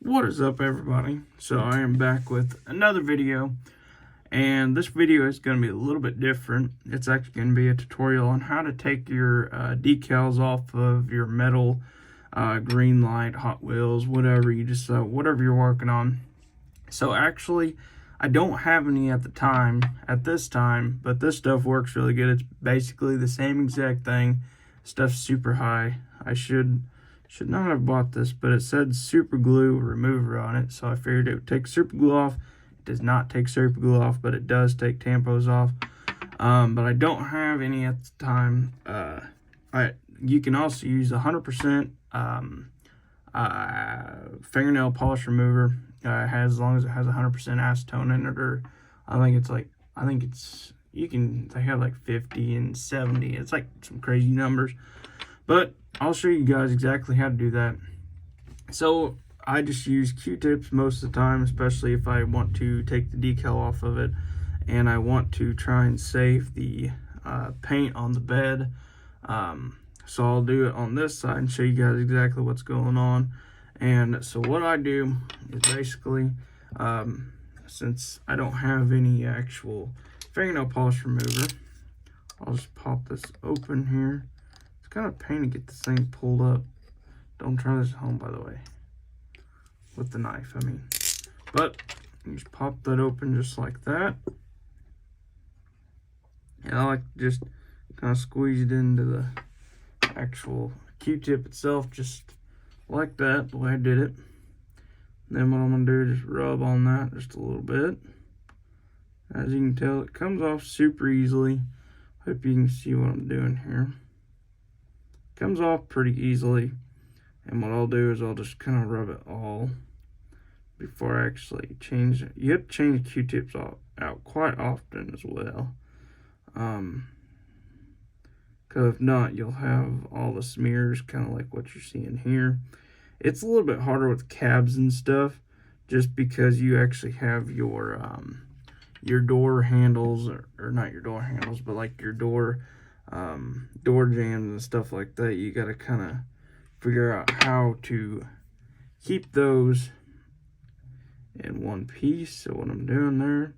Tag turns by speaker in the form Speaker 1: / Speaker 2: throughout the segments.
Speaker 1: What is up, everybody? So I am back with another video, and this video is going to be a little bit different. It's actually going to be a tutorial on how to take your decals off of your metal, green light, Hot Wheels, whatever you just whatever you're working on. So actually, I don't have any at this time, but this stuff works really good. It's basically the same exact thing. Stuff's super high. I should not have bought this, but it said super glue remover on it, so I figured it would take super glue off. It does not take super glue off, but it does take tampos off. But I don't have any at the time. You can also use 100% fingernail polish remover. As long as it has 100% acetone in it, or they have like 50 and 70. It's like some crazy numbers, but I'll show you guys exactly how to do that. So I just use Q-tips most of the time, especially if I want to take the decal off of it and I want to try and save the paint on the bed. So I'll do it on this side and show you guys exactly what's going on. And so what I do is basically, since I don't have any actual fingernail polish remover, I'll just pop this open here. It's kind of a pain to get this thing pulled up. Don't try this at home, by the way. With the knife, I mean. But you just pop that open just like that. And I like to just kind of squeeze it into the actual Q-tip itself, just like that, the way I did it. Then what I'm going to do is just rub on that just a little bit. As you can tell, it comes off super easily. Hope you can see what I'm doing here. Comes off pretty easily. And what I'll do is I'll just kind of rub it all before I actually change it. You have to change Q-tips out quite often as well. Because if not, you'll have all the smears, kind of like what you're seeing here. It's a little bit harder with cabs and stuff, just because you actually have your door handles, or not your door handles, but like your door jambs and stuff like that. You got to kind of figure out how to keep those in one piece. So what I'm doing there,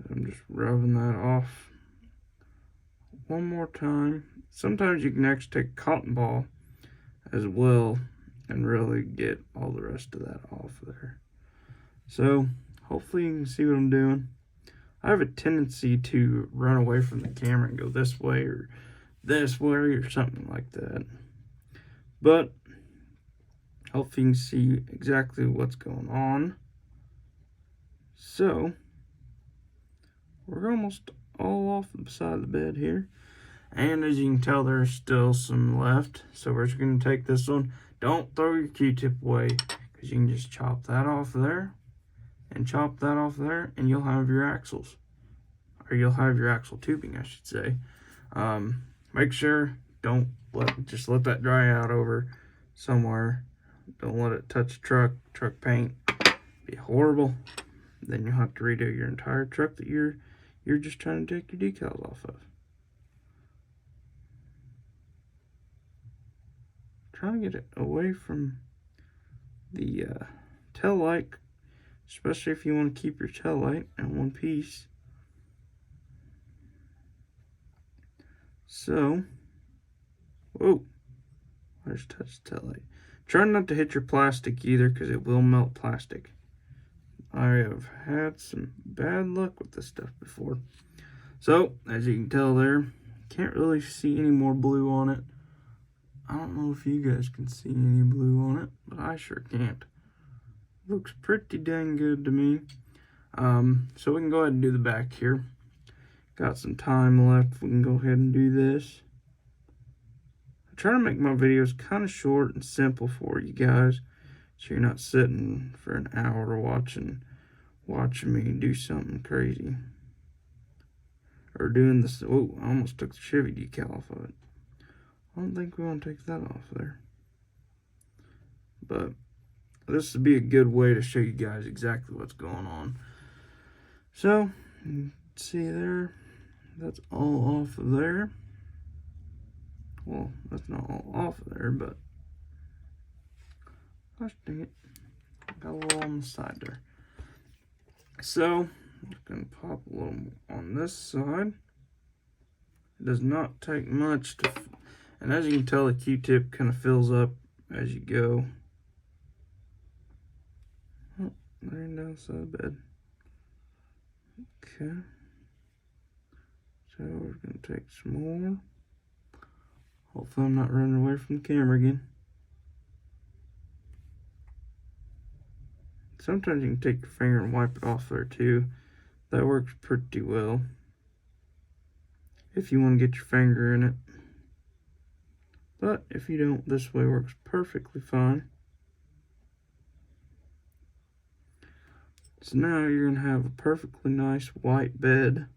Speaker 1: I'm just rubbing that off one more time. Sometimes you can actually take a cotton ball as well and really get all the rest of that off there. So hopefully you can see what I'm doing. I have a tendency to run away from the camera and go this way or something like that. But hopefully you can see exactly what's going on. So we're almost all off the side of the bed here. And as you can tell, there's still some left. So we're just going to take this one. Don't throw your Q-tip away, because you can just chop that off there and chop that off there, and you'll have your axles. Or you'll have your axle tubing, I should say. Make sure, just let that dry out over somewhere. Don't let it touch the truck paint. Be horrible. Then you'll have to redo your entire truck that you're just trying to take your decals off of. Trying to get it away from the tail light, especially if you want to keep your tail light in one piece. So, whoa, I just touched the tail light. Try not to hit your plastic either, because it will melt plastic. I have had some bad luck with this stuff before. So, as you can tell there, can't really see any more blue on it. I don't know if you guys can see any blue on it, but I sure can't. Looks pretty dang good to me. So we can go ahead and do the back here. Got some time left. We can go ahead and do this. I try to make my videos kind of short and simple for you guys, so you're not sitting for an hour watching me do something crazy. Or doing this. Oh, I almost took the Chevy decal off of it. I don't think we want to take that off there. But this would be a good way to show you guys exactly what's going on. So, see there, that's all off of there. Well, that's not all off of there, but gosh dang it. got a little on the side there. So I'm just gonna pop a little on this side. It does not take much to, and as you can tell, the Q-tip kind of fills up as you go. Oh, laying down the side of the bed. Okay. So we're gonna take some more. Hopefully I'm not running away from the camera again. Sometimes you can take your finger and wipe it off there too. That works pretty well if you want to get your finger in it. But if you don't, this way works perfectly fine. So now you're going to have a perfectly nice white bed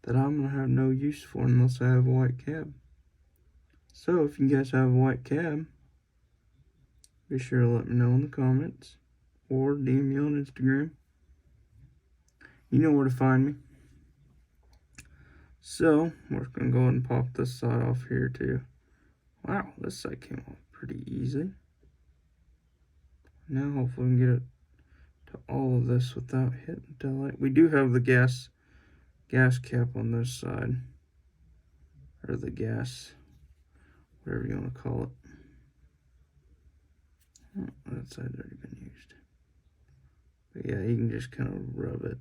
Speaker 1: that I'm going to have no use for unless I have a white cab. So if you guys have a white cab, be sure to let me know in the comments or DM me on Instagram. You know where to find me. So we're just going to go ahead and pop this side off here too. Wow, this side came off pretty easy. Now hopefully we can get it to all of this without hitting the tail light. We do have the gas cap on this side, or the gas, whatever you want to call it. Oh, that side's already been used. But yeah, you can just kind of rub it,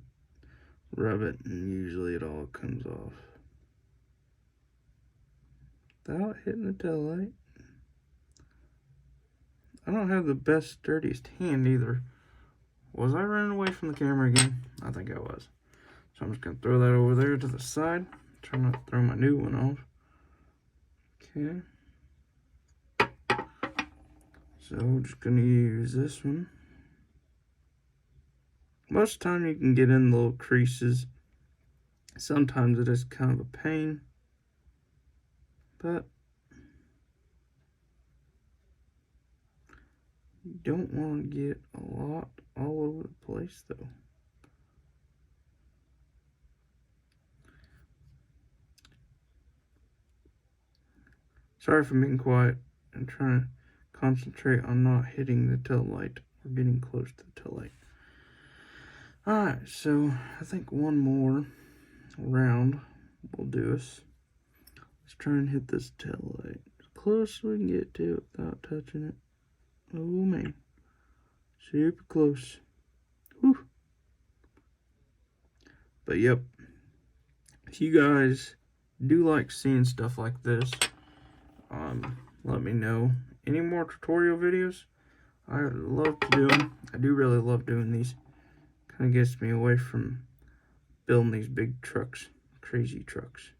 Speaker 1: and usually it all comes off without hitting the tail light. I don't have the best, sturdiest hand either. Was I running away from the camera again? I think I was. So I'm just going to throw that over there to the side. Try not to throw my new one off. Okay. So we're just going to use this one. Most of the time you can get in the little creases. Sometimes it is kind of a pain. But you don't want to get a lot all over the place though. Sorry for being quiet. I'm trying to concentrate on not hitting the tail light or getting close to the tail light. Alright, so I think one more round will do us. Let's try and hit this tail light as close as we can get to it without touching it. Oh man, super close. Whew. But yep, if you guys do like seeing stuff like this, let me know. Any more tutorial videos? I would love to do them. I do really love doing these. Kind of gets me away from building these big trucks, crazy trucks.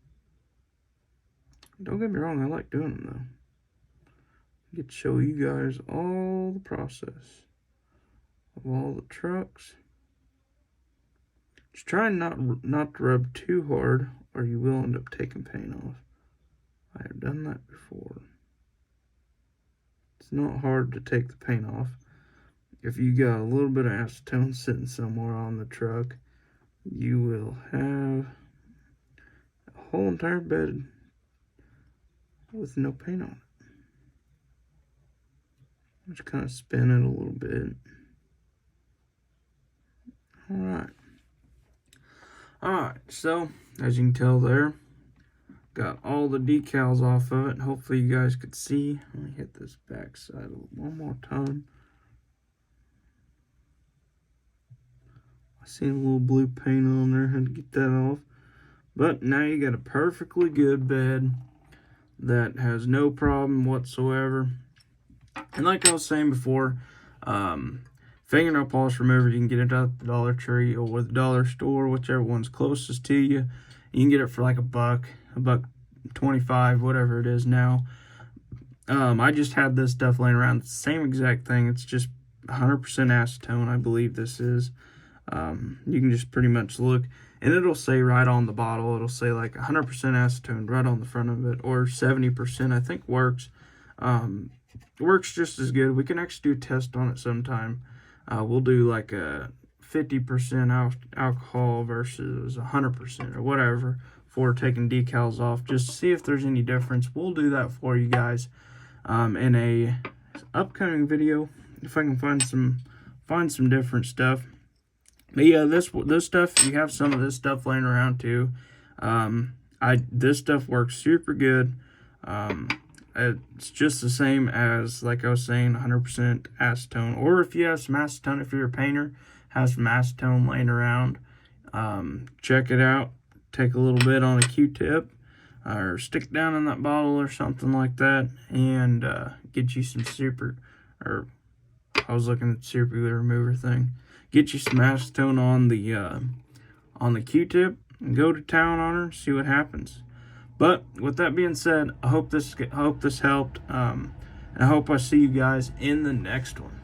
Speaker 1: Don't get me wrong, I like doing them though. I get to show you guys all the process of all the trucks. Just try not to rub too hard, or you will end up taking paint off. I have done that before. It's not hard to take the paint off. If you got a little bit of acetone sitting somewhere on the truck, you will have a whole entire bed with no paint on it. Just kind of spin it a little bit. Alright, so as you can tell there, got all the decals off of it. Hopefully you guys could see. Let me hit this back side one more time. I see a little blue paint on there. Had to get that off. But now you got a perfectly good bed that has no problem whatsoever. And like I was saying before, fingernail polish remover, you can get it at the Dollar Tree or the dollar store, whichever one's closest to you. You can get it for like $1.25, whatever it is now. I just had this stuff laying around. It's the same exact thing. It's just 100% acetone, I believe this is. You can just pretty much look, and it'll say right on the bottle, it'll say like 100% acetone right on the front of it, or 70% I think works. Works just as good. We can actually do a test on it sometime. We'll do like a 50% alcohol versus 100% or whatever for taking decals off, just to see if there's any difference. We'll do that for you guys in a upcoming video. If I can find some find some different stuff. But yeah, this stuff, you have some of this stuff laying around too. This stuff works super good. It's just the same as, like I was saying, 100% acetone. Or if you have some acetone, if you're a painter, have some acetone laying around, check it out. Take a little bit on a Q-tip, or stick down in that bottle or something like that, and get you some I was looking at the super glue remover thing. Get you some acetone on the Q-tip and go to town on her and see what happens. But with that being said, I hope this helped, and I hope I see you guys in the next one.